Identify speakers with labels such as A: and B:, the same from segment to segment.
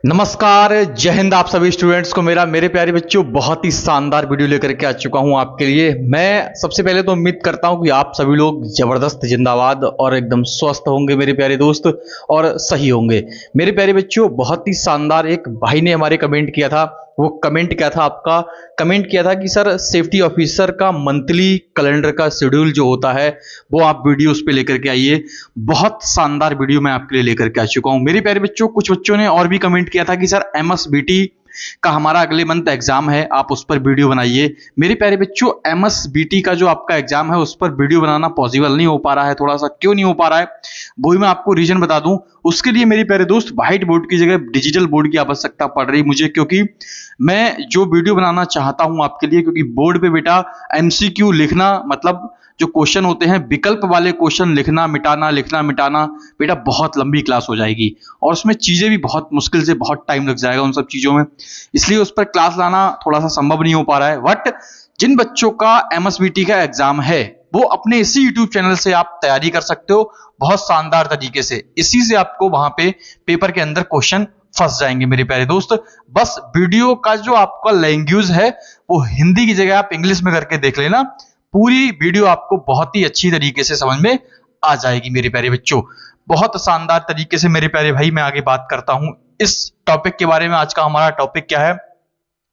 A: नमस्कार, जय हिंद। आप सभी स्टूडेंट्स को मेरे प्यारे बच्चों बहुत ही शानदार वीडियो लेकर के आ चुका हूं आपके लिए। मैं सबसे पहले तो उम्मीद करता हूं कि आप सभी लोग जबरदस्त जिंदाबाद और एकदम स्वस्थ होंगे मेरे प्यारे दोस्त, और सही होंगे मेरे प्यारे बच्चों। बहुत ही शानदार एक भाई ने हमारे कमेंट किया था। वो कमेंट क्या था? आपका कमेंट किया था कि सर सेफ्टी ऑफिसर का मंथली कैलेंडर का शेड्यूल जो होता है वो आप वीडियो उस पे लेकर के आइए। बहुत शानदार वीडियो मैं आपके लिए लेकर के आ चुका हूं मेरे प्यारे बच्चों। कुछ बच्चों ने और भी कमेंट किया था कि सर एमएसबीटी का हमारा अगले मंथ एग्जाम है, आप उस पर वीडियो बनाइए। मेरे प्यारे बच्चों, एमएसबीटी का जो आपका एग्जाम है उस पर वीडियो बनाना पॉसिबल नहीं हो पा रहा है। थोड़ा सा क्यों नहीं हो पा रहा है वो भी मैं आपको रीजन बता दूं। उसके लिए मेरे प्यारे दोस्त व्हाइट बोर्ड की जगह डिजिटल बोर्ड की आवश्यकता पड़ रही मुझे, क्योंकि मैं जो वीडियो बनाना चाहता हूं आपके लिए, क्योंकि बोर्ड पे बेटा एमसीक्यू लिखना, मतलब जो क्वेश्चन होते हैं विकल्प वाले क्वेश्चन लिखना मिटाना बेटा बहुत लंबी क्लास हो जाएगी, और उसमें चीजें भी बहुत मुश्किल से बहुत टाइम लग जाएगा उन सब चीजों में। इसलिए उस पर क्लास लाना थोड़ा सा संभव नहीं हो पा रहा है। बट जिन बच्चों का एमएसबीटी का एग्जाम है वो अपने इसी यूट्यूब चैनल से आप तैयारी कर सकते हो बहुत शानदार तरीके से। इसी से आपको वहां पे पेपर के अंदर क्वेश्चन फंस जाएंगे मेरे प्यारे दोस्त। बस वीडियो का जो आपका लैंग्वेज है वो हिंदी की जगह आप इंग्लिश में करके देख लेना। पूरी वीडियो आपको बहुत ही अच्छी तरीके से समझ में आ जाएगी मेरे प्यारे बच्चों। बहुत शानदार तरीके से मेरे प्यारे भाई मैं आगे बात करता हूं इस टॉपिक के बारे में। आज का हमारा टॉपिक क्या है?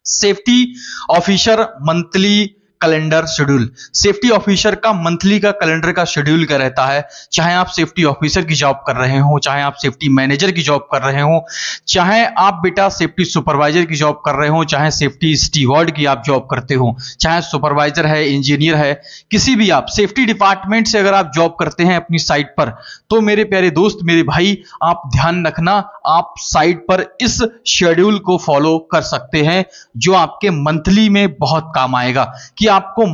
A: Safety officer monthly calendar schedule. Safety officer का मंथली का कैलेंडर का शेड्यूल क्या रहता है? चाहे आप सेफ्टी ऑफिसर की जॉब कर रहे हो, चाहे आप सेफ्टी मैनेजर की जॉब कर रहे हो, चाहे आप बेटा सेफ्टी सुपरवाइजर की जॉब कर रहे हो, चाहे सेफ्टी स्टीवर्ड की आप जॉब करते हो, चाहे सुपरवाइजर है, इंजीनियर है, किसी भी आप सेफ्टी डिपार्टमेंट से अगर आप जॉब करते हैं अपनी साइट पर, तो मेरे प्यारे दोस्त मेरे भाई आप ध्यान रखना, आप साइट पर इस शेड्यूल को फॉलो कर सकते हैं जो आपके मंथली में बहुत काम आएगा। कि आपको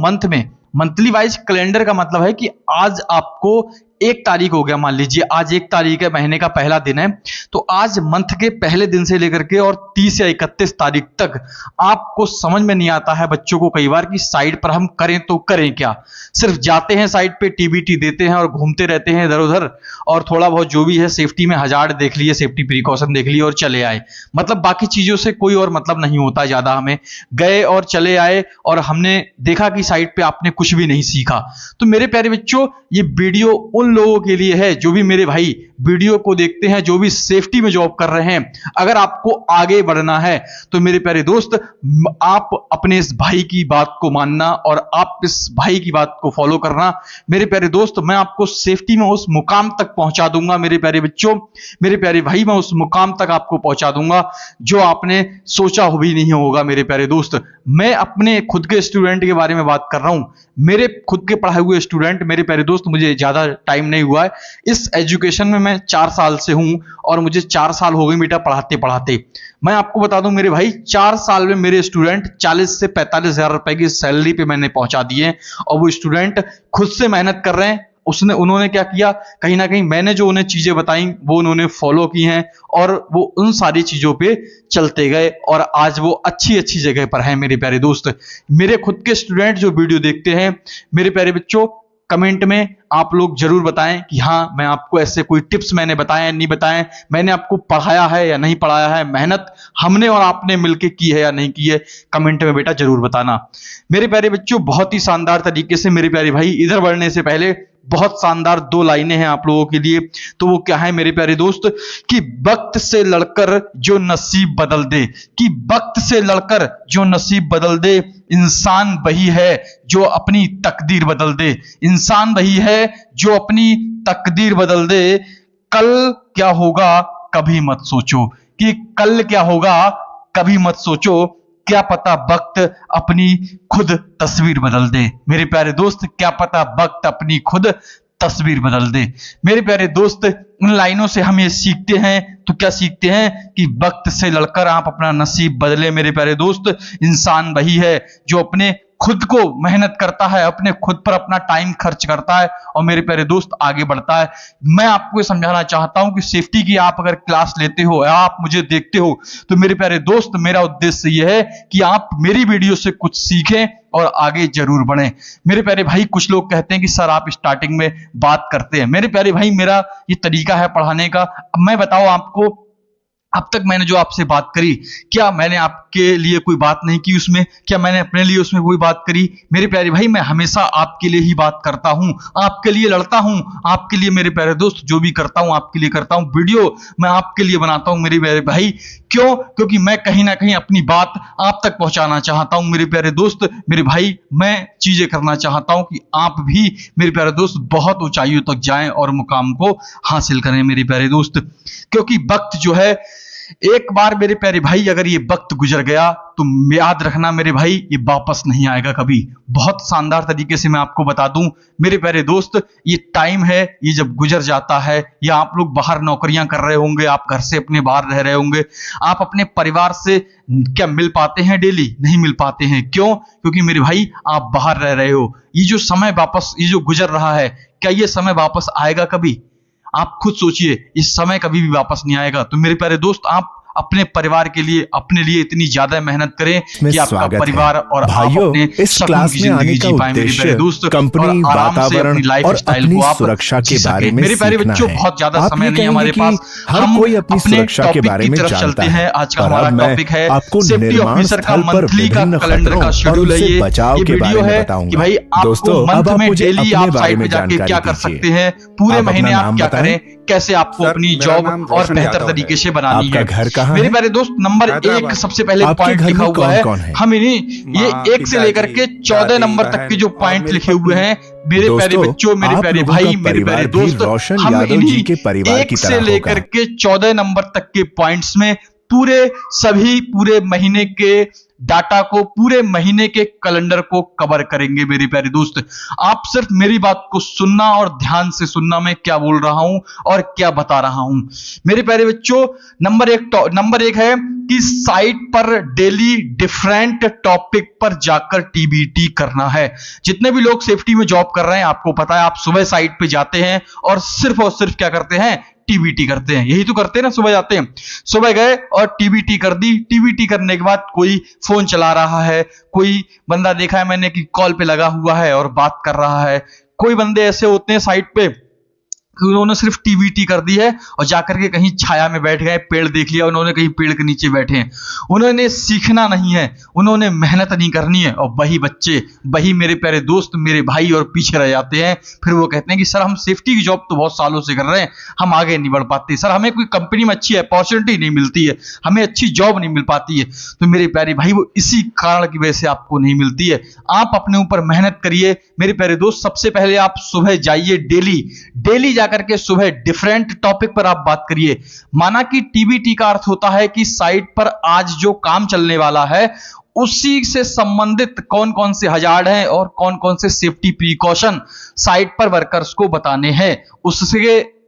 A: मंथली वाइज कैलेंडर का मतलब है कि आज आपको 1 तारीख हो गया, मान लीजिए आज 1 तारीख है, महीने का पहला दिन है, तो आज मंथ के पहले दिन से लेकर के और 30 या 31 तारीख तक आपको समझ में नहीं आता है बच्चों को कई बार कि साइट पर हम करें तो करें क्या। सिर्फ जाते हैं साइट पे, टीबीटी देते हैं और घूमते रहते हैं इधर उधर, और थोड़ा बहुत जो भी है सेफ्टी में हजार्ड देख लिए, सेफ्टी प्रिकॉशन देख लिए और चले आए। मतलब बाकी चीजों से कोई और मतलब नहीं होता ज्यादा। हमें गए और चले आए और हमने देखा कि साइट पे आपने कुछ भी नहीं सीखा। तो मेरे प्यारे बच्चों, ये वीडियो उन लोगों के लिए है जो भी मेरे भाई वीडियो को देखते हैं, जो भी सेफ्टी में जॉब कर रहे हैं। अगर आपको आगे बढ़ना है तो मेरे प्यारे दोस्त आप अपने इस भाई की बात को मानना और आप इस भाई की बात को फॉलो करना। मेरे प्यारे दोस्त, मैं आपको सेफ्टी में उस मुकाम तक पहुंचा दूंगा मेरे प्यारे बच्चों, मेरे प्यारे भाई, मैं उस मुकाम तक आपको पहुंचा दूंगा जो आपने सोचा भी नहीं होगा मेरे प्यारे दोस्त। मैं अपने खुद के स्टूडेंट के बारे में बात कर रहा हूं। मेरे खुद के पढ़ाए हुए स्टूडेंट मेरे प्यारे दोस्त, मुझे ज्यादा टाइम नहीं हुआ है इस एजुकेशन में, मैं 4 साल से हूं और मुझे 4 साल हो गए बेटा पढ़ाते पढ़ाते। मैं आपको बता दूं मेरे भाई, 4 साल में मेरे स्टूडेंट 40 से 45 हजार रुपए की सैलरी पे मैंने पहुंचा दिए, और वो स्टूडेंट खुद से मेहनत कर रहे हैं। उन्होंने क्या किया, कहीं ना कहीं मैंने जो उन्हें चीजें बताई वो उन्होंने फॉलो की हैं और वो उन सारी चीजों पे चलते गए और आज वो अच्छी अच्छी जगह पर हैं मेरे प्यारे दोस्त। मेरे खुद के स्टूडेंट जो वीडियो देखते हैं मेरे प्यारे बच्चों, कमेंट में आप लोग जरूर बताएं कि हाँ मैं आपको ऐसे कोई टिप्स मैंने बताए नहीं बताए, मैंने आपको पढ़ाया है या नहीं पढ़ाया है, मेहनत हमने और आपने मिलकर की है या नहीं की है। कमेंट में बेटा जरूर बताना मेरे प्यारे बच्चों। बहुत ही शानदार तरीके से मेरे प्यारे भाई, इधर बढ़ने से पहले बहुत शानदार 2 लाइनें हैं आप लोगों के लिए। तो वो क्या है मेरे प्यारे दोस्त, कि वक्त से लड़कर जो नसीब बदल दे, कि वक्त से लड़कर जो नसीब बदल दे, इंसान वही है जो अपनी तकदीर बदल दे, इंसान वही है जो अपनी तकदीर बदल दे। कल क्या होगा कभी मत सोचो, कि कल क्या होगा कभी मत सोचो, क्या पता वक्त अपनी खुद तस्वीर बदल दे। मेरे प्यारे दोस्त, क्या पता वक्त अपनी खुद तस्वीर बदल दे। मेरे प्यारे दोस्त, इन लाइनों से हम ये सीखते हैं, तो क्या सीखते हैं कि वक्त से लड़कर आप अपना नसीब बदले। मेरे प्यारे दोस्त, इंसान वही है जो अपने खुद को मेहनत करता है, अपने खुद पर अपना टाइम खर्च करता है और मेरे प्यारे दोस्त आगे बढ़ता है। मैं आपको समझाना चाहता हूं कि सेफ्टी की आप अगर क्लास लेते हो या आप मुझे देखते हो तो मेरे प्यारे दोस्त, मेरा उद्देश्य यह है कि आप मेरी वीडियो से कुछ सीखें और आगे जरूर बढ़ें। मेरे प्यारे भाई, कुछ लोग कहते हैं कि सर आप स्टार्टिंग में बात करते हैं। मेरे प्यारे भाई, मेरा ये तरीका है पढ़ाने का। अब मैं बताऊं आपको, अब तक मैंने जो आपसे बात करी, क्या मैंने आपके लिए कोई बात नहीं की उसमें? क्या मैंने अपने लिए उसमें कोई बात करी? मेरे प्यारे भाई, मैं हमेशा आपके लिए ही बात करता हूं, आपके लिए लड़ता हूं, आपके लिए मेरे प्यारे दोस्त जो भी करता हूं आपके लिए करता हूं। वीडियो मैं आपके लिए बनाता हूं मेरे प्यारे भाई। क्यों? क्योंकि मैं कहीं ना कहीं अपनी बात आप तक पहुंचाना चाहता हूं मेरे प्यारे दोस्त, मेरे भाई। मैं चीजें करना चाहता हूं कि आप भी मेरे प्यारे दोस्त बहुत ऊंचाइयों तक जाएं और मुकाम को हासिल करें मेरे प्यारे दोस्त। क्योंकि वक्त जो है, एक बार मेरे प्यारे भाई अगर ये वक्त गुजर गया तो याद रखना मेरे भाई, ये वापस नहीं आएगा कभी। बहुत शानदार तरीके से मैं आपको बता दूं मेरे प्यारे दोस्त, ये टाइम है, ये जब गुजर जाता है, या आप लोग बाहर नौकरियां कर रहे होंगे, आप घर से अपने बाहर रह रहे होंगे, आप अपने परिवार से क्या मिल पाते हैं डेली? नहीं मिल पाते हैं। क्यों? क्योंकि मेरे भाई आप बाहर रह रहे हो। ये जो समय वापस, ये जो गुजर रहा है, क्या ये समय वापस आएगा कभी? आप खुद सोचिए, इस समय कभी भी वापस नहीं आएगा। तो मेरे प्यारे दोस्त, आप अपने परिवार के लिए, अपने लिए इतनी ज्यादा मेहनत करें कि आपका परिवार और आप अपने
B: इस क्लास में आने का उद्देश्य कंपनी, वातावरण और अपनी सुरक्षा के बारे में
A: मेरे प्यारे बच्चों, बहुत ज्यादा समय नहीं हमारे पास,
B: हम कोई अपनी सुरक्षा के बारे में जानता है।
A: आज का हमारा टॉपिक है सेफ्टी ऑफिसर का मंथली का कैलेंडर का शेड्यूल है। ये वीडियो है कि भाई आपको मंथ में डेली आप साइट पे जाके क्या कर सकते हैं, पूरे महीने आप क्या करें, कैसे आपको अपनी जॉब और बेहतर तरीके से बनानी है। मेरे प्यारे दोस्त, नंबर 1 सबसे पहले पॉइंट लिखा हुआ है, हम इन्हीं ये 1 से लेकर के 14 नंबर तक के जो पॉइंट लिखे हुए हैं मेरे प्यारे बच्चों, मेरे प्यारे भाई, मेरे प्यारे दोस्त, हम इन्हीं 1 से लेकर के 14 नंबर तक के पॉइंट्स में पूरे महीने के डाटा को, पूरे महीने के कैलेंडर को कवर करेंगे मेरे प्यारे दोस्त। आप सिर्फ मेरी बात को सुनना और ध्यान से सुनना, मैं क्या बोल रहा हूं और क्या बता रहा हूं मेरे प्यारे बच्चों। नंबर एक है कि साइट पर डेली डिफरेंट टॉपिक पर जाकर टीबीटी करना है। जितने भी लोग सेफ्टी में जॉब कर रहे हैं, आपको पता है, आप सुबह साइट पे जाते हैं और सिर्फ क्या करते हैं? टीबीटी करते हैं। यही तो करते हैं ना, सुबह जाते हैं, सुबह गए और टीबीटी कर दी। टीबीटी करने के बाद कोई फोन चला रहा है, कोई बंदा देखा है मैंने कि कॉल पे लगा हुआ है और बात कर रहा है। कोई बंदे ऐसे होते हैं साइट पे, उन्होंने सिर्फ टीबीटी कर दी है और जाकर के कहीं छाया में बैठ गए, पेड़ देख लिया उन्होंने, कहीं पेड़ के नीचे बैठे हैं। उन्होंने सीखना नहीं है, उन्होंने मेहनत नहीं करनी है, और वही बच्चे, वही मेरे प्यारे दोस्त, मेरे भाई और पीछे रह जाते हैं। फिर वो कहते हैं कि सर हम सेफ्टी की जॉब तो बहुत सालों से कर रहे हैं, हम आगे नहीं बढ़ पाते, सर हमें कोई कंपनी में अच्छी अपॉर्चुनिटी नहीं मिलती है, हमें अच्छी जॉब नहीं मिल पाती है। तो मेरे प्यारे भाई, वो इसी कारण की वजह से आपको नहीं मिलती है। आप अपने ऊपर मेहनत करिए मेरे प्यारे दोस्त। सबसे पहले आप सुबह जाइए, डेली करके सुबह डिफरेंट टॉपिक पर आप बात करिए। माना कि टीबीटी का अर्थ होता है कि साइट पर आज जो काम चलने वाला है उसी से संबंधित कौन कौन से हजार्ड हैं और कौन कौन से सेफ्टी प्रिकॉशन साइट पर वर्कर्स को बताने हैं,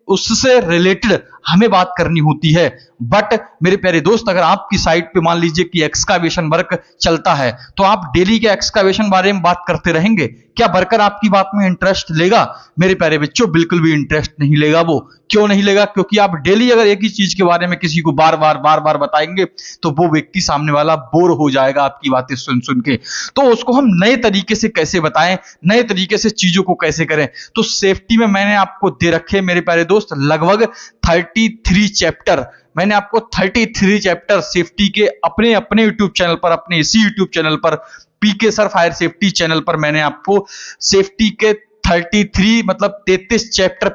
A: उससे रिलेटेड हमें बात करनी होती है। बट मेरे प्यारे दोस्त, अगर आपकी साइट पे मान लीजिए कि एक्सकावेशन वर्क चलता है, तो आप डेली के एक्सकावेशन बारे में बात करते रहेंगे, क्या वर्कर आपकी बात में इंटरेस्ट लेगा? मेरे प्यारे बच्चों, बिल्कुल भी इंटरेस्ट नहीं लेगा। वो क्यों नहीं लेगा? क्योंकि आप डेली अगर एक ही चीज के बारे में किसी को बार बार बताएंगे तो वो व्यक्ति सामने वाला बोर हो जाएगा आपकी बातें सुन के। तो उसको हम नए तरीके से कैसे बताएं, नए तरीके से चीजों को कैसे करें? तो सेफ्टी में मैंने आपको दे रखे मेरे प्यारे दोस्त लगभग 33 चैप्टर। मैंने आपको 33 चैप्टर सेफ्टी के अपने YouTube चैनल पर, अपने इसी YouTube चैनल पर, PK sir fire safety channel पर मैंने आपको सेफ्टी के 33 मतलब 33 चैप्टर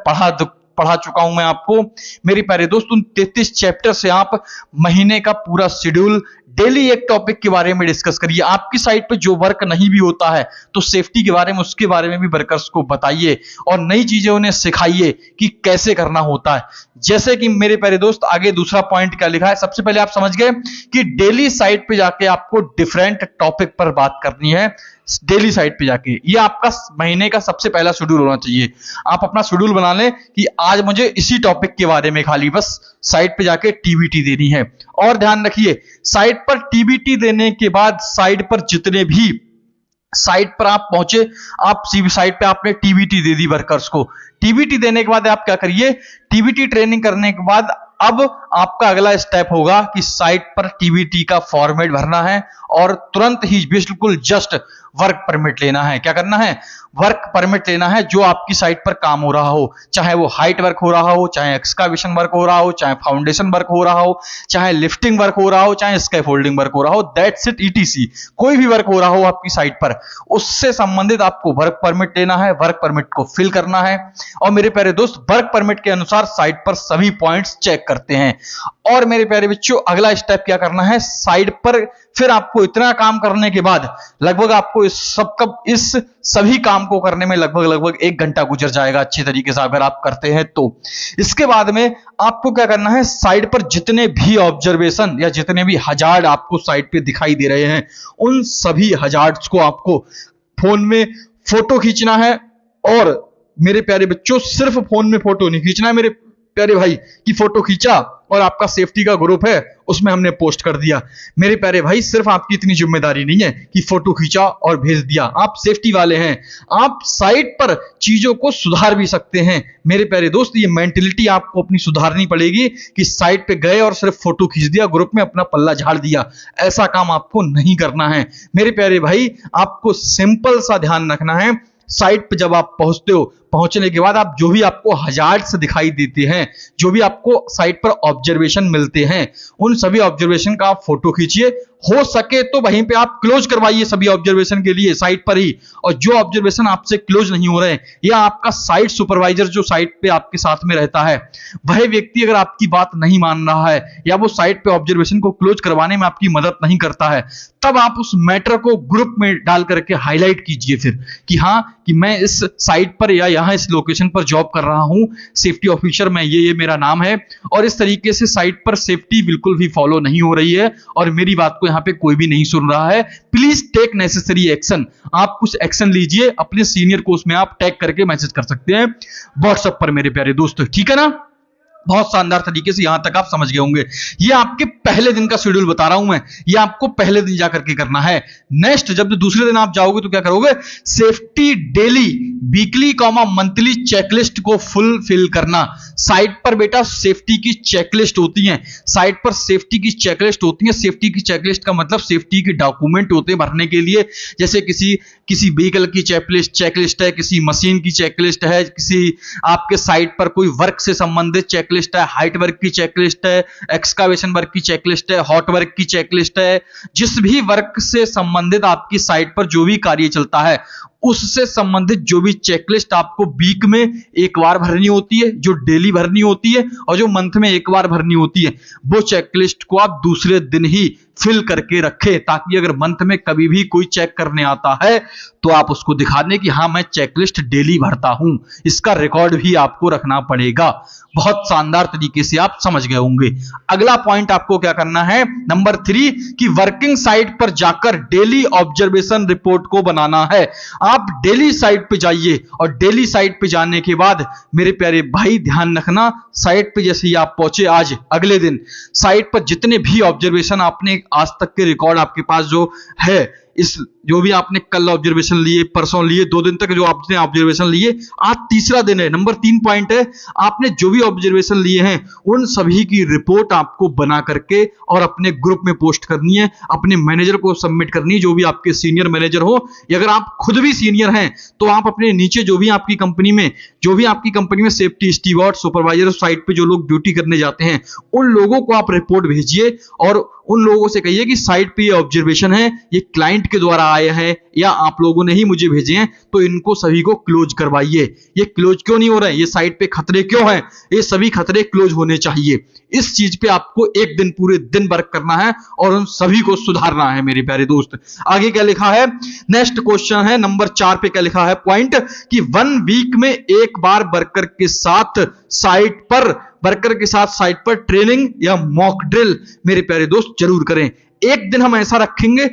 A: पढ़ा चुका हूं मैं आपको मेरे प्यारे दोस्त। उन 33 चैप्टर से आप महीने का पूरा शेड्यूल डेली एक टॉपिक के बारे में डिस्कस करिए। आपकी साइट पे जो वर्क नहीं भी होता है तो सेफ्टी के बारे में, उसके बारे में भी वर्कर्स को बताइए और नई चीजें उन्हें सिखाइए कि कैसे करना होता है। जैसे कि मेरे प्यारे दोस्त, आगे दूसरा पॉइंट क्या लिखा है, सबसे पहले आप समझ गए कि डेली साइट पे जाके आपको डिफरेंट टॉपिक पर बात करनी है। डेली साइट पे जाके, ये आपका महीने का सबसे पहला शेड्यूल होना चाहिए। आप अपना शेड्यूल बना लें कि आज मुझे इसी टॉपिक के बारे में खाली बस साइट पे जाके टीबीटी देनी है। और ध्यान रखिए, साइट पर टीबीटी देने के बाद साइट पर जितने भी साइट पर आप पहुंचे, आप साइट पे आपने टीबीटी दे दी वर्कर्स को। टीबीटी देने के बाद आप क्या करिए, टीबीटी ट्रेनिंग करने के बाद अब आपका अगला स्टेप होगा कि साइट पर टीबीटी का फॉर्मेट भरना है और तुरंत ही बिल्कुल जस्ट वर्क परमिट लेना है। क्या करना है? वर्क परमिट लेना है। जो आपकी साइट पर काम हो रहा हो, चाहे वो हाइट वर्क हो रहा हो, चाहे एक्सकावेशन वर्क हो रहा हो, चाहे फाउंडेशन वर्क हो रहा हो, चाहे लिफ्टिंग वर्क हो रहा हो, चाहे स्कैफोल्डिंग वर्क हो रहा हो, दैट्स इट, ईटीसी कोई भी वर्क हो रहा हो आपकी साइट पर, उससे संबंधित आपको वर्क परमिट लेना है। वर्क परमिट को फिल करना है और मेरे प्यारे दोस्त, वर्क परमिट के अनुसार साइट पर सभी पॉइंट्स चेक करते हैं। और मेरे प्यारे बच्चों, अगला स्टेप क्या करना है? साइट पर फिर आपको इतना काम करने के बाद लगभग आपको इस सभी काम को करने में लगभग 1 घंटा गुजर जाएगा अच्छी तरीके से अगर आप करते हैं तो। इसके बाद में आपको क्या करना है? साइट पर जितने भी ऑब्जर्वेशन या जितने भी हजार्ड आपको साइट पे दिखाई दे रहे हैं, उन सभी हजार्ड्स को आपको फोन में फोटो खींचना है। और मेरे प्यारे बच्चों, सिर्फ फोन में फोटो नहीं खींचना है मेरे प्यारे भाई कि फोटो खींचा और आपका सेफ्टी का ग्रुप है उसमें हमने पोस्ट कर दिया। मेरे प्यारे भाई, सिर्फ आपकी इतनी जिम्मेदारी नहीं है कि फोटो खींचा और भेज दिया। आप सेफ्टी वाले हैं, आप साइट पर चीजों को सुधार भी सकते हैं। मेरे प्यारे दोस्त, ये मेंटेलिटी आपको अपनी सुधारनी पड़ेगी कि साइट पे गए और सिर्फ फोटो खींच दिया, ग्रुप में अपना पल्ला झाड़ दिया, ऐसा काम आपको नहीं करना है। मेरे प्यारे भाई, आपको सिंपल सा ध्यान रखना है। साइट पे जब आप पहुंचते हो, पहुंचने के बाद आप जो भी आपको हजार्ड्स दिखाई देते हैं, जो भी आपको साइट पर ऑब्जर्वेशन मिलते हैं, उन सभी ऑब्जर्वेशन का आप फोटो खींचिए। हो सके तो वहीं पे आप क्लोज करवाइए सभी ऑब्जर्वेशन के लिए साइट पर ही। और जो ऑब्जर्वेशन आपसे क्लोज नहीं हो रहे हैं, या आपका साइट सुपरवाइजर जो साइट पे आपके साथ में रहता है, वह व्यक्ति अगर आपकी बात नहीं मान रहा है या वो साइट पे ऑब्जर्वेशन को क्लोज करवाने में आपकी मदद नहीं करता है, तब आप उस मैटर को ग्रुप में डाल करके हाईलाइट कीजिए फिर कि हाँ, कि मैं इस साइट पर या यहाँ इस लोकेशन पर जॉब कर रहा हूं, सेफ्टी ऑफिसर मैं, ये मेरा नाम है, और इस तरीके से साइट पर सेफ्टी बिल्कुल भी फॉलो नहीं हो रही है और मेरी बात को यहाँ पे कोई भी नहीं सुन रहा है। Please take necessary action. आप कुछ एक्शन लीजिए, अपने सीनियर को उसमें आप टैग करके मैसेज कर सकते हैं व्हाट्सएप पर मेरे प्यारे दोस्तों, ठीक है ना? बहुत शानदार तरीके से यहां तक आप समझ गए होंगे। ये आपके पहले दिन का शेड्यूल बता रहा हूं मैं, ये आपको पहले दिन जाकर के करना है। नेक्स्ट जब दूसरे दिन आप जाओगे तो क्या करोगे? Safety daily, weekly monthly checklist को फुलफिल करना। साइट पर बेटा सेफ्टी की चेकलिस्ट होती है, साइट पर सेफ्टी की चेकलिस्ट होती है। सेफ्टी की चेकलिस्ट का मतलब सेफ्टी के डॉक्यूमेंट होते हैं भरने के लिए, जैसे किसी व्हीकल की चेकलिस्ट है, किसी मशीन की चेकलिस्ट है, किसी आपके साइट पर कोई वर्क से संबंधित चेकलिस्ट है, हाइट वर्क की चेकलिस्ट है, एक्सकावेशन वर्क की चेकलिस्ट है, हॉट वर्क की चेकलिस्ट है। जिस भी वर्क से संबंधित आपकी साइट पर जो भी कार्य चलता है, उससे संबंधित जो भी चेकलिस्ट आपको वीक में एक बार भरनी होती है, जो डेली भरनी होती है और जो मंथ में एक बार भरनी होती है, वो चेकलिस्ट को आप दूसरे दिन ही फिल करके रखें, ताकि अगर मंथ में कभी भी कोई चेक करने आता है तो आप उसको दिखा दें कि हाँ, मैं चेकलिस्ट डेली भरता हूं। इसका रिकॉर्ड भी आपको रखना पड़ेगा। बहुत शानदार तरीके से आप समझ गए होंगे। अगला पॉइंट आपको क्या करना है, नंबर 3, कि वर्किंग साइट पर जाकर डेली ऑब्जर्वेशन रिपोर्ट को बनाना है। आप डेली साइट पे जाइए और डेली साइट पे जाने के बाद मेरे प्यारे भाई ध्यान रखना, साइट पे जैसे ही आप पहुंचे आज अगले दिन, साइट पर जितने भी ऑब्जर्वेशन आपने आज तक के रिकॉर्ड आपके पास जो है, इस जो भी आपने कल ऑब्जर्वेशन लिए, परसों लिए, 2 दिन तक जो आपने ऑब्जर्वेशन लिए, आज तीसरा दिन है। नंबर 3 पॉइंट है, आपने जो भी ऑब्जर्वेशन लिए हैं उन सभी की रिपोर्ट आपको बना करके और अपने ग्रुप में पोस्ट करनी है, अपने मैनेजर को सबमिट करनी है, जो भी आपके सीनियर मैनेजर हो। अगर आप खुद भी सीनियर हैं तो आप अपने नीचे जो भी आपकी कंपनी में सेफ्टी स्टीवर्ड, सुपरवाइजर, साइट पे जो लोग ड्यूटी करने जाते हैं, उन लोगों को आप रिपोर्ट भेजिए और उन लोगों से कहिए कि साइट पे ये ऑब्जर्वेशन है, ये क्लाइंट के द्वारा आए हैं या आप लोगों ने ही मुझे भेजे हैं, तो इनको सभी को क्लोज करवाइए। ये क्लोज क्यों नहीं हो रहे हैं, ये साइट पे खतरे क्यों हैं, ये सभी खतरे क्लोज होने चाहिए। इस चीज पे आपको एक दिन, पूरे दिन वर्क करना है और उन सभी को सुधारना है मेरे प्यारे दोस्त। आगे क्या लिखा है, नेक्स्ट क्वेश्चन है नंबर 4 पे क्या लिखा है पॉइंट, कि 1 वीक में एक बार वर्कर के साथ साइट पर ट्रेनिंग या मॉक ड्रिल मेरे प्यारे दोस्त जरूर करें। एक दिन हम ऐसा रखेंगे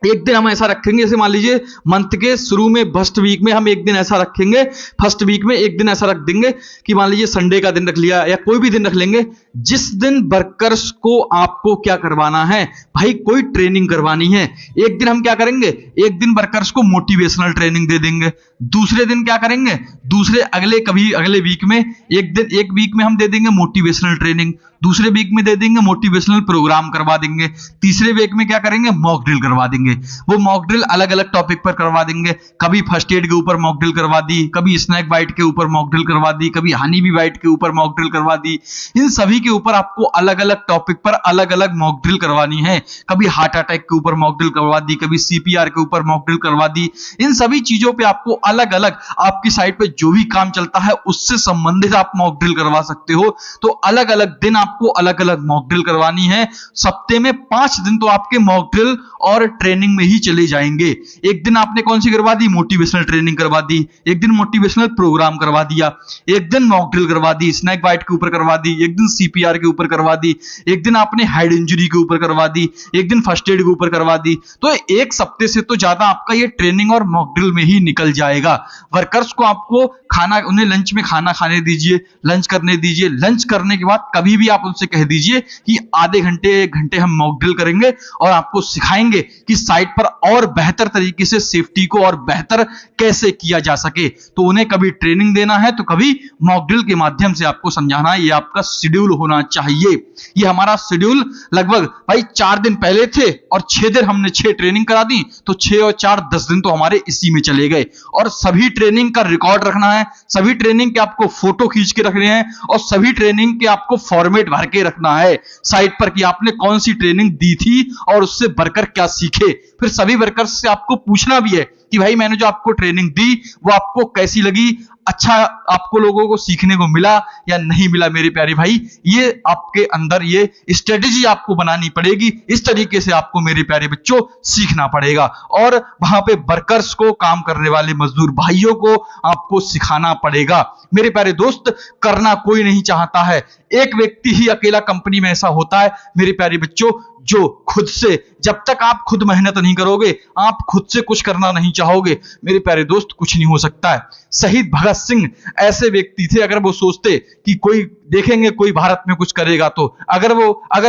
A: एक दिन हम ऐसा रखेंगे, जैसे मान लीजिए मंथ के शुरू में फर्स्ट वीक में हम एक दिन ऐसा रखेंगे, फर्स्ट वीक में एक दिन ऐसा रख देंगे कि मान लीजिए संडे का दिन रख लिया या कोई भी दिन रख लेंगे, जिस दिन वर्कर्स को आपको क्या करवाना है भाई, कोई ट्रेनिंग करवानी है। एक दिन हम क्या करेंगे, एक दिन वर्कर्स को मोटिवेशनल ट्रेनिंग दे देंगे, दूसरे दिन क्या करेंगे, दूसरे अगले वीक में एक वीक में हम दे देंगे मोटिवेशनल ट्रेनिंग, दूसरे वीक में दे देंगे मोटिवेशनल प्रोग्राम करवा देंगे, तीसरे वीक में क्या करेंगे, मॉक ड्रिल करवा देंगे। वो मॉक ड्रिल अलग अलग टॉपिक पर करवा देंगे, कभी फर्स्ट एड के ऊपर मॉक ड्रिल करवा दी, कभी स्नैक बाइट के ऊपर मॉक ड्रिल करवा दी, कभी हनी बी बाइट के ऊपर मॉक ड्रिल करवा दी। इन सभी के ऊपर आपको अलग अलग टॉपिक पर अलग अलग मॉक ड्रिल करवानी है। कभी हार्ट अटैक के ऊपर मॉक ड्रिल करवा दी, कभी सीपीआर के ऊपर मॉक ड्रिल करवा दी। इन सभी चीजों पे आपको अलग अलग आपकी साइट पे जो भी काम चलता है उससे संबंधित आप मॉक ड्रिल करवा सकते हो। तो अलग अलग दिन आपको अलग अलग मॉक ड्रिल करवानी है। सप्ताह में 5 दिन तो आपके मॉक ड्रिल और ट्रेनिंग में ही चले जाएंगे। एक दिन आपने कौन सी करवा दी, मोटिवेशनल ट्रेनिंग करवा दी, एक दिन मोटिवेशनल प्रोग्राम करवा दिया, एक दिन मॉक ड्रिल करवा दी, स्नैक बाइट के ऊपर करवा दी, एक दिन सीपीआर के ऊपर करवा दी, एक दिन आपने हेड इंजरी के ऊपर करवा दी, एक दिन फर्स्ट एड के ऊपर करवा दी। तो एक सप्ताह से तो ज्यादा आपका ये ट्रेनिंग और मॉक ड्रिल में ही निकल जाएगा। वर्कर्स को आपको खाना, उन्हें लंच में खाना खाने दीजिए, लंच करने दीजिए। लंच करने के बाद कभी भी आप उनसे कह दीजिए कि आधे घंटे 1 घंटे हम मॉक ड्रिल करेंगे और आपको सिखाएंगे कि साइट पर और बेहतर तरीके से सेफ्टी को और बेहतर कैसे किया जा सके। तो उन्हें कभी ट्रेनिंग देना है तो कभी मॉक ड्रिल के माध्यम से आपको समझाना है। ये आपका शेड्यूल होना चाहिए। ये हमारा शेड्यूल लगभग भाई 4 दिन पहले थे और 6 दिन हमने 6 ट्रेनिंग करा दी, तो 6 और 4 10 दिन तो हमारे इसी में चले गए। और सभी ट्रेनिंग का रिकॉर्ड रखना है, सभी ट्रेनिंग के आपको फोटो खींच के रखने हैं और सभी ट्रेनिंग के आपको फॉर्मेट भर के रखना है साइट पर कि आपने कौन सी ट्रेनिंग दी थी और उससे वर्कर क्या सीखे। फिर सभी वर्कर्स से आपको पूछना भी है कि भाई मैंने जो आपको ट्रेनिंग दी वो आपको कैसी लगी, अच्छा आपको लोगों को सीखने को मिला या नहीं मिला। मेरे प्यारे भाई, ये आपके अंदर ये स्ट्रेटेजी आपको बनानी पड़ेगी। इस तरीके से आपको मेरे प्यारे बच्चों सीखना पड़ेगा और वहां पे वर्कर्स को, काम करने वाले मजदूर भाइयों को आपको सिखाना पड़ेगा। मेरे प्यारे दोस्त, करना कोई नहीं चाहता है, एक व्यक्ति ही अकेला कंपनी में ऐसा होता है मेरे प्यारे बच्चों, जो खुद से, जब तक आप खुद मेहनत नहीं करोगे, आप खुद से कुछ करना नहीं चाहोगे, मेरे प्यारे दोस्त कुछ नहीं हो सकता है। शहीद भगत सिंह ऐसे व्यक्ति थे, अगर वो सोचते कि कोई देखेंगे कोई भारत में कुछ करेगा, तो अगर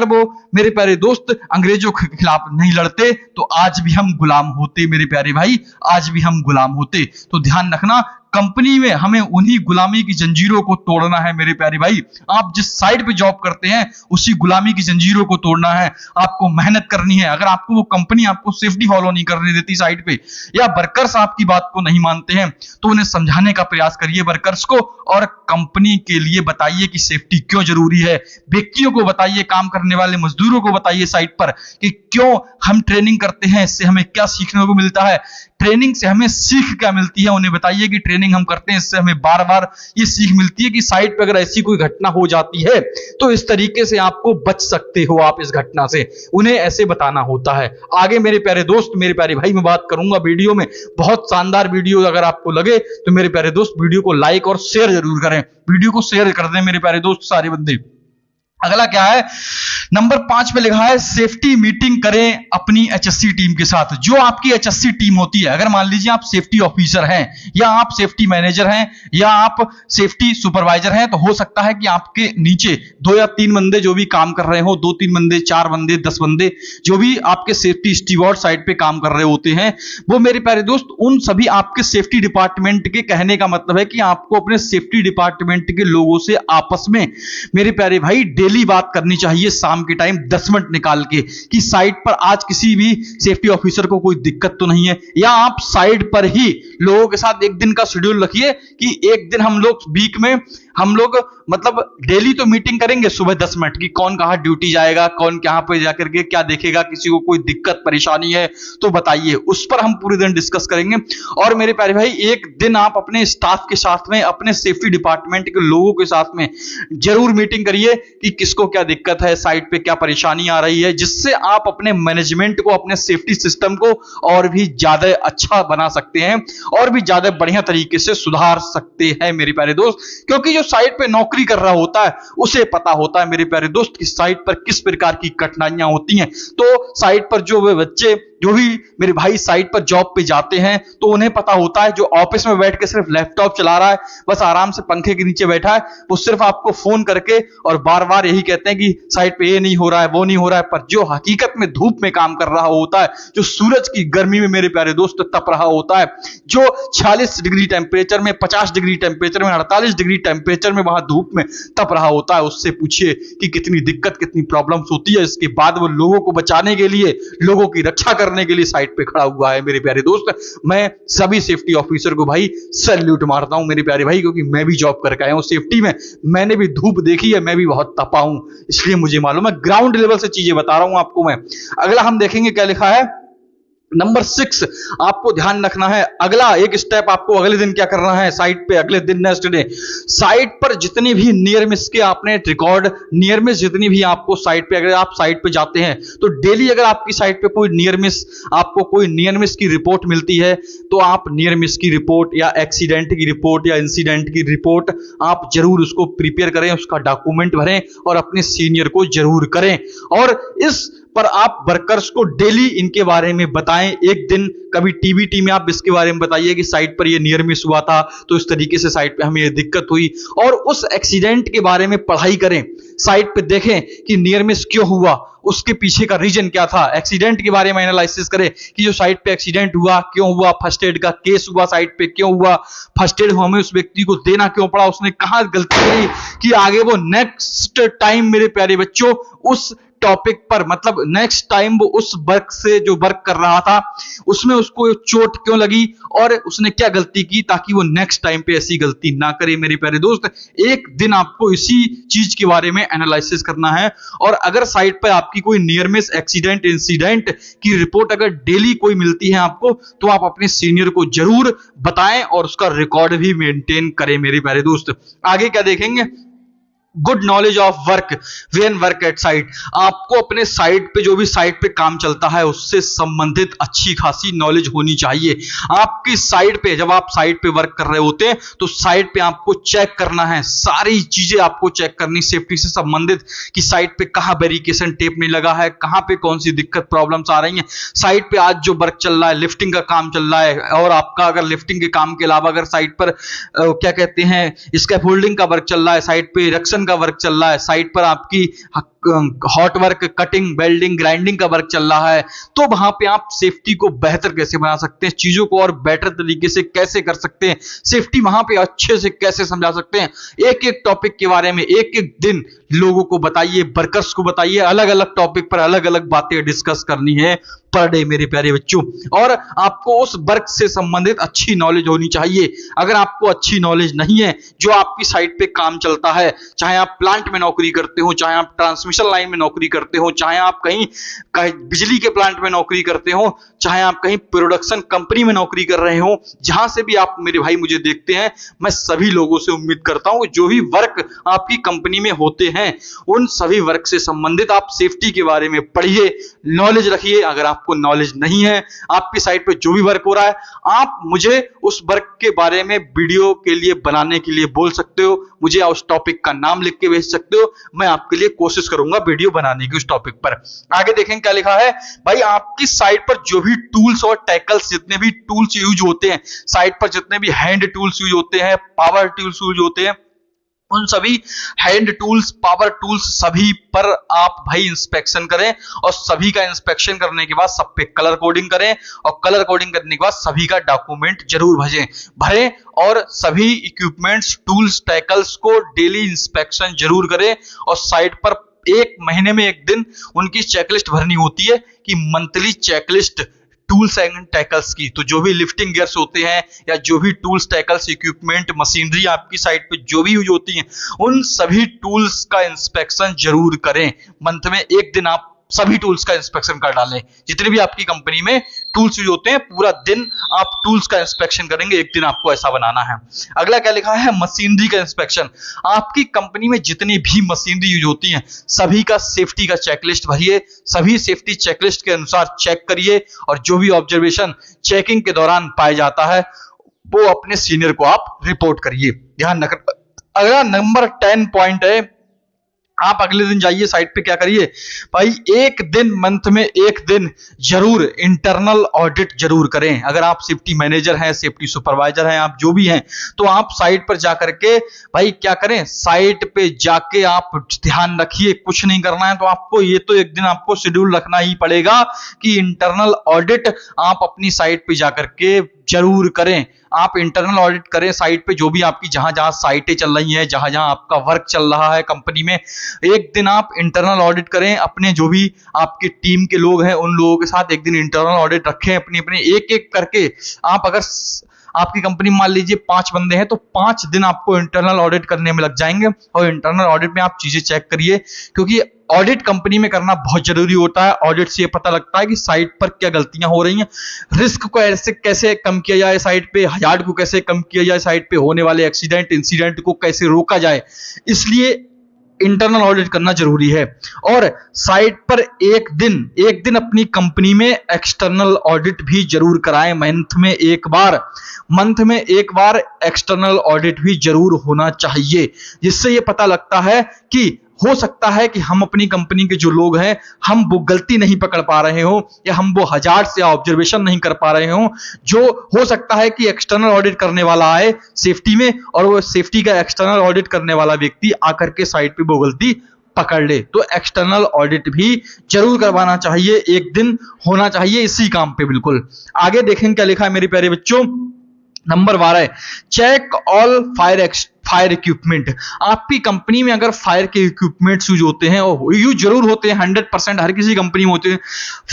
A: वो मेरे प्यारे दोस्त अंग्रेजों के खिलाफ नहीं लड़ते तो आज भी हम गुलाम होते। मेरे प्यारे भाई, आज भी हम गुलाम होते। तो ध्यान रखना, कंपनी में हमें उन्हीं गुलामी की जंजीरों को तोड़ना है। मेरे प्यारे भाई, आप जिस साइड पे जॉब करते हैं उसी गुलामी की जंजीरों को तोड़ना है, आपको मेहनत करनी है। अगर आपको वो कंपनी आपको सेफ्टी फॉलो नहीं करने देती साइड पे, या वर्कर्स आपकी बात को नहीं मानते हैं, तो उन्हें समझाने का प्रयास करिए वर्कर्स को, और कंपनी के लिए बताइए कि सेफ्टी क्यों जरूरी है। व्यक्तियों को बताइए, काम करने वाले मजदूरों को बताइए साइट पर कि क्यों हम ट्रेनिंग करते हैं, इससे हमें क्या सीखने को मिलता है, ट्रेनिंग से हमें सीख क्या मिलती है। उन्हें बताइए कि ट्रेनिंग हम करते हैं इससे हमें बार बार ये सीख मिलती है कि साइट पे अगर ऐसी कोई घटना हो जाती है तो इस तरीके से आपको बच सकते हो आप इस घटना से। उन्हें ऐसे बताना होता है। आगे मेरे प्यारे दोस्त, मेरे प्यारे भाई, मैं बात करूंगा वीडियो में। बहुत शानदार वीडियो अगर आपको लगे तो मेरे प्यारे दोस्त वीडियो को लाइक और शेयर जरूर करें, वीडियो को शेयर कर दें मेरे प्यारे दोस्त सारे बंदे। अगला क्या है, नंबर 5 पे लिखा है सेफ्टी मीटिंग करें अपनी एचएससी टीम के साथ। जो आपकी एचएससी टीम होती है, अगर मान लीजिए आप सेफ्टी ऑफिसर हैं या आप सेफ्टी मैनेजर हैं या आप सेफ्टी सुपरवाइजर हैं, तो हो सकता है कि आपके नीचे 2 या 3 बंदे जो भी काम कर रहे हो, 2-3 बंदे, 4 बंदे, 10 बंदे, जो भी आपके सेफ्टी स्टीवर्ड साइड पे काम कर रहे होते हैं, वो मेरे प्यारे दोस्त उन सभी आपके सेफ्टी डिपार्टमेंट के, कहने का मतलब है कि आपको अपने सेफ्टी डिपार्टमेंट के लोगों से आपस में मेरे प्यारे भाई डेली बात करनी चाहिए शाम के टाइम 10 मिनट निकाल के, कि साइट पर आज किसी भी सेफ्टी ऑफिसर को कोई दिक्कत तो नहीं है। या आप साइट पर ही लोगों के साथ एक दिन का शेड्यूल रखिए कि एक दिन हम लोग वीक में हम लोग मतलब डेली तो मीटिंग करेंगे सुबह 10 मिनट की, कौन कहां ड्यूटी जाएगा, कौन कहां पे जाकर के क्या देखेगा, किसी को कोई दिक्कत परेशानी है तो बताइए, उस पर हम पूरे दिन डिस्कस करेंगे। और मेरे प्यारे भाई, एक दिन आप अपने स्टाफ के साथ में, अपने सेफ्टी डिपार्टमेंट के लोगों के साथ में जरूर मीटिंग करिए कि किसको क्या दिक्कत है, साइट पे क्या परेशानी आ रही है, जिससे आप अपने मैनेजमेंट को, अपने सेफ्टी सिस्टम को और भी ज्यादा अच्छा बना सकते हैं और भी ज्यादा बढ़िया तरीके से सुधार सकते हैं मेरे प्यारे दोस्त। क्योंकि जो साइट पे नौकरी कर रहा होता है उसे पता होता है मेरे प्यारे दोस्त कि साइट पर किस प्रकार की कठिनाइयां होती हैं। तो साइट पर जो वे बच्चे जो भी मेरे भाई साइट पर जॉब पे जाते हैं तो उन्हें पता होता है, जो ऑफिस में बैठ के सिर्फ लैपटॉप चला रहा है, बस आराम से पंखे के नीचे बैठा है, वो सिर्फ आपको फोन करके और बार बार यही कहते हैं कि साइट पे ये नहीं हो रहा है, वो नहीं हो रहा है। पर जो हकीकत में धूप में काम कर रहा होता है, जो सूरज की गर्मी में मेरे प्यारे दोस्त तप रहा होता है, जो 46 डिग्री टेम्परेचर में, 50 डिग्री टेम्परेचर में, 48 डिग्री टेम्परेचर में वहां धूप में तप रहा होता है, उससे पूछिए कि कितनी दिक्कत, कितनी प्रॉब्लम्स होती है। इसके बाद वो लोगों को बचाने के लिए, लोगों की रक्षा करने के लिए साइट पे खड़ा हुआ है। मेरे प्यारे दोस्त, मैं सभी सेफ्टी ऑफिसर को भाई सैल्यूट मारता हूं मेरे प्यारे भाई, क्योंकि मैं भी जॉब करके आया हूं सेफ्टी में, मैंने भी धूप देखी है, मैं भी बहुत तपा हूं, इसलिए मुझे मालूम है। ग्राउंड लेवल से चीजें बता रहा हूं आपको मैं। अगला हम देखेंगे क्या लिखा है, नंबर 6 आपको ध्यान रखना है। अगला एक स्टेप आपको अगले दिन क्या करना है साइट पे, अगले दिन नेक्स्ट डे साइट पर जितनी भी नियर मिस के आपने रिकॉर्ड, नियर मिस जितनी भी आपको साइट पे, अगर आप साइट पे जाते हैं तो डेली अगर आपकी साइट पे कोई नियर मिस, आपको कोई नियर मिस की रिपोर्ट मिलती है तो आप नियर मिस की रिपोर्ट या एक्सीडेंट की रिपोर्ट या इंसिडेंट की रिपोर्ट आप जरूर उसको प्रिपेयर करें, उसका डॉक्यूमेंट भरें और अपने सीनियर को जरूर करें। और इस पर आप वर्कर्स को डेली इनके बारे में बताएं। एक दिन कभी टीवीटी में आप इसके बारे में बताइए कि साइट पर ये नियर मिस हुआ था, तो इस तरीके से साइट पे हमें ये दिक्कत हुई, और उस एक्सीडेंट के बारे में पढ़ाई करें। साइट पे देखें कि नियर मिस क्यों हुआ, उसके पीछे का रीजन क्या था, एक्सीडेंट के बारे में एनालिसिस करें कि जो साइट पे एक्सीडेंट हुआ क्यों हुआ, फर्स्ट एड का केस हुआ साइट पे क्यों हुआ, फर्स्ट एड हमें उस व्यक्ति को देना क्यों पड़ा, उसने कहां गलती करी कि आगे वो नेक्स्ट टाइम मेरे प्यारे बच्चों उस टॉपिक पर, मतलब नेक्स्ट टाइम वो उस वर्क से जो वर्क कर रहा था उसमें उसको चोट क्यों लगी और उसने क्या गलती की, ताकि वो नेक्स्ट टाइम पे ऐसी गलती ना करे। मेरे प्यारे दोस्त, एक दिन आपको इसी चीज के बारे में एनालिसिस करना है। और अगर साइट पर आपकी कोई नियर मिस, एक्सीडेंट, इंसिडेंट की रिपोर्ट अगर डेली कोई मिलती है आपको, तो आप अपने सीनियर को जरूर बताएं और उसका रिकॉर्ड भी मेंटेन करें। मेरे प्यारे दोस्त, आगे क्या देखेंगे, good knowledge of work when work at site. आपको अपने साइट पे, जो भी साइट पे काम चलता है, उससे संबंधित अच्छी खासी नॉलेज होनी चाहिए। आपकी साइट पे, जब आप साइट पे वर्क कर रहे होते हैं तो साइट पे आपको चेक करना है, सारी चीजें आपको चेक करनी सेफ्टी से संबंधित, कि साइट पे कहां बैरिकेशन टेप नहीं लगा है, कहां पे कौन सी दिक्कत प्रॉब्लम्स आ रही हैं। साइट पे आज जो वर्क चल रहा है, लिफ्टिंग का काम चल रहा है, और आपका अगर लिफ्टिंग के काम के अलावा अगर साइट पर क्या कहते हैं, स्कैफोल्डिंग का वर्क चल रहा है, साइट पे इरेक्शन का वर्क चल रहा है, साइट पर आपकी hot work, cutting, welding, grinding का वर्क चल रहा है, तो वहां पे आप सेफ्टी को बेहतर कैसे बना सकते हैं, चीजों को और बेटर तरीके से कैसे कर सकते हैं, सेफ्टी वहां पे अच्छे से कैसे समझा सकते हैं, एक एक टॉपिक के बारे में एक एक दिन लोगों को बताइए, वर्कर्स को बताइए, अलग अलग टॉपिक पर अलग अलग बातें डिस्कस करनी है पर डे मेरे प्यारे बच्चों। और आपको उस वर्क से संबंधित अच्छी नॉलेज होनी चाहिए। अगर आपको अच्छी नॉलेज नहीं है, जो आपकी साइट पे काम चलता है, चाहे आप प्लांट में नौकरी करते हो, चाहे आप ट्रांसमिशन लाइन में नौकरी करते हो, चाहे आप कहीं बिजली के प्लांट में नौकरी करते हो, चाहे आप कहीं प्रोडक्शन कंपनी में नौकरी कर रहे हो, जहां से भी आप मेरे भाई मुझे देखते हैं, मैं सभी लोगों से उम्मीद करता हूं जो भी वर्क आपकी कंपनी में होते हैं, उन सभी वर्क से संबंधित आप सेफ्टी के बारे में पढ़िए, नॉलेज रखिए। अगर आपको नॉलेज नहीं है, आपकी साइट पे जो भी वर्क हो रहा है, आप मुझे उस वर्क के बारे में वीडियो के लिए बनाने के लिए बोल सकते हो, मुझे उस टॉपिक का नाम लिख के भेज सकते हो, मैं आपके लिए कोशिश करूंगा वीडियो बनाने की उस टॉपिक पर। आगे देखें क्या लिखा है भाई, आपकी साइट पर जो भी टूल्स और टैकल्स, जितने भी टूल्स यूज होते हैं साइट पर, जितने भी हैंड टूल्स यूज होते हैं, पावर टूल्स यूज होते हैं, उन सभी हैंड टूल्स, पावर टूल्स सभी पर आप भाई इंस्पेक्शन करें, और सभी का इंस्पेक्शन करने के बाद सब पे कलर कोडिंग करें, और कलर कोडिंग करने के बाद सभी का डॉक्यूमेंट जरूर भरें, और सभी इक्विपमेंट्स, टूल्स, टैकल्स को डेली इंस्पेक्शन जरूर करें। और साइट पर एक महीने में एक दिन उनकी चेकलिस्ट भरनी होती है, कि monthly checklist tools and tackles की। तो जो भी लिफ्टिंग गियर्स होते हैं, या जो भी टूल्स, टैकल्स, इक्विपमेंट, मशीनरी आपकी साइट पे जो भी यूज होती हैं, उन सभी टूल्स का इंस्पेक्शन जरूर करें। मंथ में एक दिन आप सभी टूल्स का इंस्पेक्शन कर डालें। जितने भी आपकी कंपनी में टूल्स यूज होते हैं, पूरा दिन आप टूल्स का इंस्पेक्शन करेंगे, एक दिन आपको ऐसा बनाना है। अगला क्या लिखा है, मशीनरी का इंस्पेक्शन। आपकी कंपनी में जितनी भी मशीनरी यूज होती हैं, सभी का सेफ्टी का चेकलिस्ट भरिए, सभी सेफ्टी चेकलिस्ट के अनुसार चेक करिए, और जो भी ऑब्जर्वेशन चेकिंग के दौरान पाया जाता है, वो अपने सीनियर को आप रिपोर्ट करिए। ध्यान रखना। अगला नंबर 10 पॉइंट है, आप अगले दिन जाइए साइट पे, क्या करिए भाई, एक दिन मंथ में एक दिन जरूर इंटरनल ऑडिट जरूर करें। अगर आप सेफ्टी मैनेजर हैं, सेफ्टी सुपरवाइजर हैं, आप जो भी हैं, तो आप साइट पर जाकर के भाई क्या करें, साइट पे जाके आप ध्यान रखिए। कुछ नहीं करना है तो आपको ये तो एक दिन आपको शेड्यूल रखना ही पड़ेगा कि इंटरनल ऑडिट आप अपनी साइट पे जाकर के जरूर करें। आप इंटरनल ऑडिट करें साइट पे, जो भी आपकी जहां जहां साइटें चल रही हैं, जहां जहां आपका वर्क चल रहा है कंपनी में, एक दिन आप इंटरनल ऑडिट करें। अपने जो भी आपकी टीम के लोग हैं उन लोगों के साथ एक दिन इंटरनल ऑडिट रखें, अपनी अपनी एक एक करके। आप अगर आपकी कंपनी मान लीजिए 5 बंदे हैं तो 5 दिन आपको इंटरनल ऑडिट करने में लग जाएंगे। और इंटरनल ऑडिट में आप चीजें चेक करिए, क्योंकि ऑडिट कंपनी में करना बहुत जरूरी होता है। ऑडिट से ये पता लगता है कि साइट पर क्या गलतियां हो रही हैं, रिस्क को कैसे कम किया जाए साइट पे, हजार्ड को कैसे कम किया जाए, साइट पे होने वाले एक्सीडेंट इंसिडेंट को कैसे रोका जाए। इसलिए इंटरनल ऑडिट करना जरूरी है। और साइट पर एक दिन अपनी कंपनी में एक्सटर्नल ऑडिट भी जरूर कराएं। मंथ में एक बार एक्सटर्नल ऑडिट भी जरूर होना चाहिए, जिससे ये पता लगता है कि हो सकता है कि हम अपनी कंपनी के जो लोग हैं, हम वो गलती नहीं पकड़ पा रहे हो, या हम वो हजार्ड्स या ऑब्जर्वेशन नहीं कर पा रहे हो। जो हो सकता है कि एक्सटर्नल ऑडिट करने वाला आए सेफ्टी में, और वो सेफ्टी का एक्सटर्नल ऑडिट करने वाला व्यक्ति आकर के साइट पे वो गलती पकड़ ले। तो एक्सटर्नल ऑडिट भी जरूर करवाना चाहिए, एक दिन होना चाहिए इसी काम पे। बिल्कुल आगे देखें क्या लिखा है मेरे प्यारे बच्चों। Number 12, check all fire equipment. आपकी कंपनी में अगर फायर के इक्विपमेंट्स यूज होते हैं, और यूज जरूर होते हैं, 100% हर किसी कंपनी में होते हैं।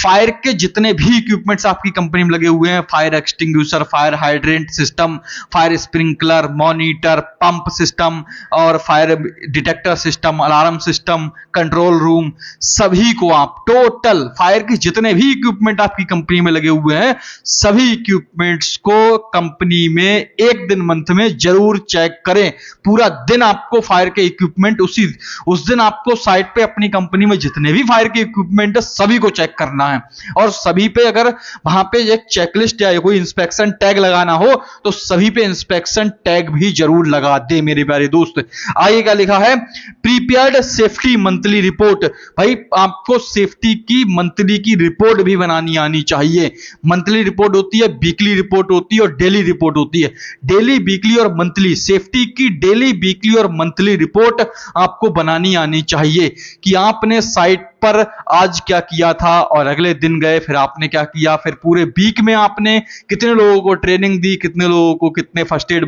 A: फायर के जितने भी इक्विपमेंट्स आपकी कंपनी में लगे हुए हैं, fire extinguisher, fire hydrant system, fire sprinkler, monitor, pump system और fire detector system, alarm system, control room, सभी को आप टोटल फायर के जितने भी इक्विपमेंट आपकी कंपनी में लगे हुए हैं, सभी इक्विपमेंट्स को कंपनी में एक दिन मंथ में जरूर चेक करें। पूरा दिन आपको फायर के इक्विपमेंट, उस दिन आपको साइट पे अपनी कंपनी में जितने भी फायर के इक्विपमेंट है सभी को चेक करना है। और सभी पे अगर वहां पे एक चेकलिस्ट या कोई इंस्पेक्शन टैग लगाना हो तो सभी पे इंस्पेक्शन टैग भी जरूर लगा दे मेरे प्यारे दोस्त। आगे क्या लिखा है, प्रीपेयर्ड सेफ्टी मंथली रिपोर्ट। भाई आपको सेफ्टी की मंथली की रिपोर्ट भी बनानी आनी चाहिए। मंथली रिपोर्ट होती है, वीकली रिपोर्ट होती है और डेली रिपोर्ट होती है। डेली, वीकली और मंथली, सेफ्टी की डेली, वीकली और मंथली रिपोर्ट आपको बनानी आनी चाहिए कि आपने साइट पर आज क्या किया था, और अगले दिन गए फिर आपने क्या किया, फिर पूरे वीक में आपने कितने लोगों को ट्रेनिंग दी, कितने लोगों को कितने फर्स्ट एड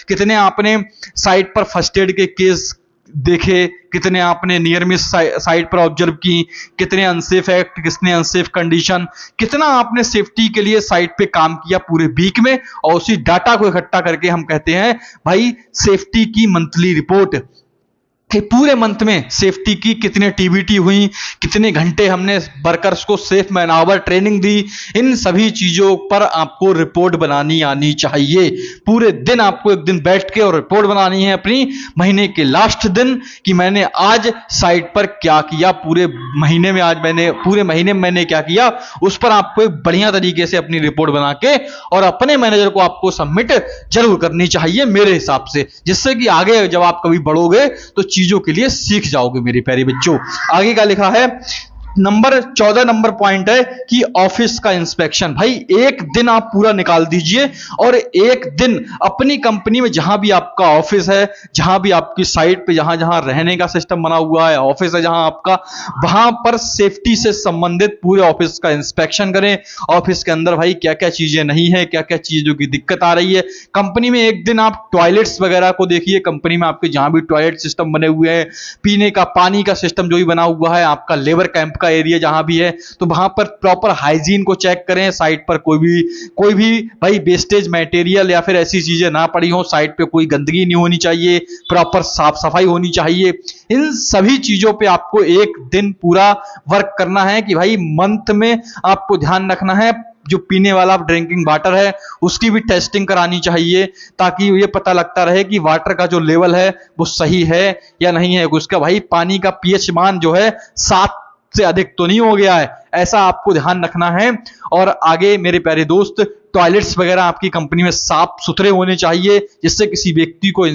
A: कितने आपने साइट पर फर्स्ट एड के केस देखे, कितने आपने नियर मिस साइट पर ऑब्जर्व की, कितने अनसेफ एक्ट, कितने अनसेफ कंडीशन, कितना आपने सेफ्टी के लिए साइट पे काम किया पूरे वीक में। और उसी डाटा को इकट्ठा करके हम कहते हैं भाई सेफ्टी की मंथली रिपोर्ट, कि पूरे मंथ में सेफ्टी की कितने टीबीटी हुई, कितने घंटे हमने वर्कर्स को सेफ मैनआवर ट्रेनिंग दी, इन सभी चीजों पर आपको रिपोर्ट बनानी आनी चाहिए। पूरे दिन आपको एक दिन बैठ के और रिपोर्ट बनानी है अपनी महीने के लास्ट दिन कि मैंने आज साइट पर क्या किया, पूरे महीने में मैंने क्या किया, उस पर आपको एक बढ़िया तरीके से अपनी रिपोर्ट बना के और अपने मैनेजर को आपको सबमिट जरूर करनी चाहिए मेरे हिसाब से, जिससे कि आगे जब आप कभी बढ़ोगे तो चीजों के लिए सीख जाओगे मेरे प्यारे बच्चों। आगे क्या लिखा है, नंबर 14 नंबर पॉइंट है कि ऑफिस का इंस्पेक्शन। भाई एक दिन आप पूरा निकाल दीजिए और एक दिन अपनी कंपनी में जहां भी आपका ऑफिस है, जहां भी आपकी साइट पे जहां जहां रहने का सिस्टम बना हुआ है, ऑफिस है जहां आपका, वहां पर सेफ्टी से संबंधित पूरे ऑफिस का इंस्पेक्शन करें। ऑफिस के अंदर भाई क्या क्या चीजें नहीं है, क्या क्या चीजों की दिक्कत आ रही है। कंपनी में एक दिन आप टॉयलेट्स वगैरह को देखिए, कंपनी में आपके जहां भी टॉयलेट सिस्टम बने हुए हैं, पीने का पानी का सिस्टम जो भी बना हुआ है, आपका लेबर कैंप का एरिया जहां भी है, तो वहां पर प्रॉपर हाइजीन को चेक करें। साइट पर कोई भी भाई वेस्टेज मटेरियल या फिर ऐसी चीजें ना पड़ी हो, साइट पे कोई गंदगी नहीं होनी चाहिए, प्रॉपर साफ सफाई होनी चाहिए। इन सभी चीजों पे आपको एक दिन पूरा वर्क करना है कि भाई मंथ में आपको ध्यान रखना है जो पीने वाला ड्रिंकिंग वाटर है उसकी भी टेस्टिंग करानी चाहिए, ताकि ये पता लगता रहे कि वाटर का जो लेवल है वो सही है या नहीं है। उसका भाई पानी का पीएच मान जो है 7 से अधिक तो नहीं हो गया है, ऐसा आपको ध्यान रखना है। और आगे मेरे प्यारे दोस्त, टॉयलेट्स वगैरह आपकी कंपनी में साफ सुथरे होने चाहिए, जिससे किसी व्यक्ति को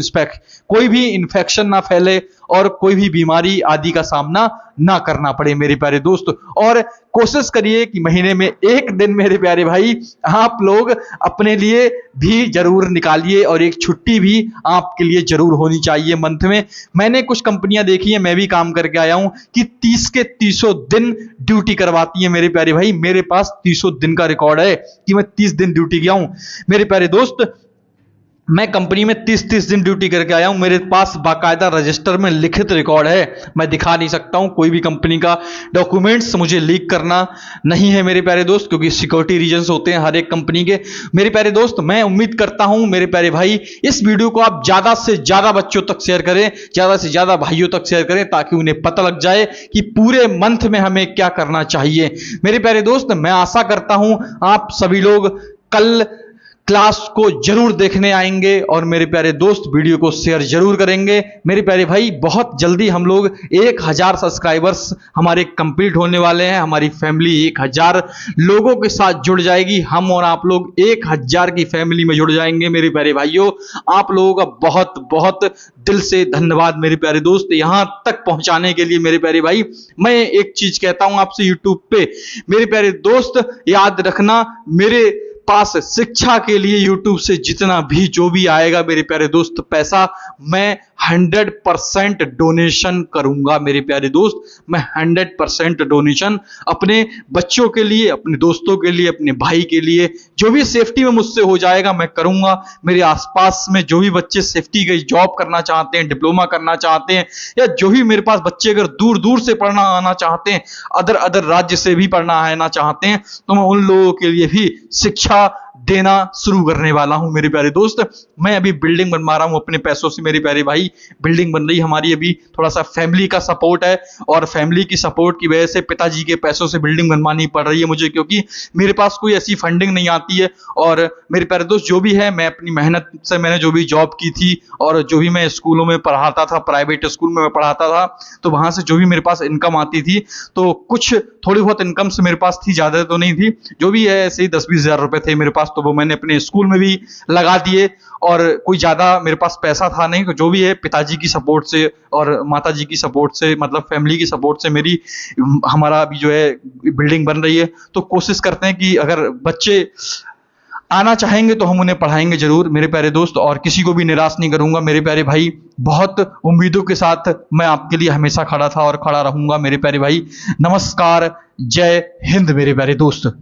A: कोई भी इंफेक्शन ना फैले और कोई भी बीमारी आदि का सामना ना करना पड़े मेरे प्यारे दोस्त। और कोशिश करिए कि महीने में एक दिन मेरे प्यारे भाई आप लोग अपने लिए भी जरूर निकालिए, और एक छुट्टी भी आपके लिए जरूर होनी चाहिए मंथ में। मैंने कुछ कंपनियां देखी हैं, मैं भी काम करके आया हूं, कि 30 के 30 दिन ड्यूटी करवाती है मेरे प्यारे भाई। मेरे पास 30 दिन का रिकॉर्ड है कि मैं 30 दिन ड्यूटी किया हूं मेरे प्यारे दोस्त। मैं कंपनी में 30 दिन ड्यूटी करके आया हूं, मेरे पास बाकायदा रजिस्टर में लिखित रिकॉर्ड है। मैं दिखा नहीं सकता हूं, कोई भी कंपनी का डॉक्यूमेंट्स मुझे लीक करना नहीं है मेरे प्यारे दोस्त, क्योंकि सिक्योरिटी रीजंस होते हैं हर एक कंपनी के मेरे प्यारे दोस्त। मैं उम्मीद करता हूं मेरे प्यारे भाई इस वीडियो को आप ज्यादा से ज्यादा बच्चों तक शेयर करें, ज्यादा से ज्यादा भाइयों तक शेयर करें, ताकि उन्हें पता लग जाए कि पूरे मंथ में हमें क्या करना चाहिए मेरे प्यारे दोस्त। मैं आशा करता हूं आप सभी लोग कल क्लास को जरूर देखने आएंगे, और मेरे प्यारे दोस्त वीडियो को शेयर जरूर करेंगे मेरे प्यारे भाई। बहुत जल्दी हम लोग 1000 सब्सक्राइबर्स हमारे कंप्लीट होने वाले हैं। हमारी फैमिली 1000 लोगों के साथ जुड़ जाएगी, हम और आप लोग 1000 की फैमिली में जुड़ जाएंगे मेरे प्यारे भाइयों। आप लोगों का बहुत बहुत दिल से धन्यवाद मेरे प्यारे दोस्त, यहां तक पहुंचाने के लिए मेरे प्यारे भाई। मैं एक चीज कहता हूं आपसे यूट्यूब पे मेरे प्यारे दोस्त, याद रखना, मेरे पास शिक्षा के लिए YouTube से जितना भी जो भी आएगा मेरे प्यारे दोस्त पैसा, मैं 100% डोनेशन करूंगा मेरे प्यारे दोस्त। मैं 100% डोनेशन अपने बच्चों के लिए, अपने दोस्तों के लिए, अपने भाई के लिए, जो भी सेफ्टी में मुझसे हो जाएगा मैं करूंगा। मेरे आसपास में जो भी बच्चे सेफ्टी की जॉब करना चाहते हैं, डिप्लोमा करना चाहते हैं, या जो भी मेरे पास बच्चे अगर दूर दूर से पढ़ना आना चाहते हैं, अदर राज्य से भी पढ़ना आना चाहते हैं, तो मैं उन लोगों के लिए भी शिक्षा देना शुरू करने वाला हूं मेरे प्यारे दोस्त। मैं अभी बिल्डिंग बनवा रहा हूं अपने पैसों से मेरे प्यारे भाई। बिल्डिंग बन रही हमारी, अभी थोड़ा सा फैमिली का सपोर्ट है, और फैमिली की सपोर्ट की वजह से पिताजी के पैसों से बिल्डिंग बनवानी पड़ रही है मुझे, क्योंकि मेरे पास कोई ऐसी फंडिंग नहीं आती है। और मेरे प्यारे दोस्त जो भी है, मैं अपनी मेहनत से, मैंने जो भी जॉब की थी और जो भी मैं स्कूलों में पढ़ाता था, प्राइवेट स्कूल में मैं पढ़ाता था, तो वहां से जो भी मेरे पास इनकम आती थी, तो कुछ थोड़ी बहुत इनकम से मेरे पास थी, ज्यादा तो नहीं थी, जो भी है ऐसे ही 10-20 हजार रुपए थे मेरे पास, तो वो मैंने अपने स्कूल में भी लगा दिए। और कोई ज्यादा मेरे पास पैसा था नहीं, तो जो भी है पिताजी की सपोर्ट से और माताजी की सपोर्ट से, मतलब फैमिली की सपोर्ट से मेरी हमारा अभी जो है बिल्डिंग बन रही है। तो कोशिश करते हैं कि अगर बच्चे आना चाहेंगे तो हम उन्हें पढ़ाएंगे जरूर मेरे प्यारे दोस्त, और किसी को भी निराश नहीं करूंगा मेरे प्यारे भाई। बहुत उम्मीदों के साथ मैं आपके लिए हमेशा खड़ा था और खड़ा रहूंगा मेरे प्यारे भाई। नमस्कार, जय हिंद मेरे प्यारे दोस्त।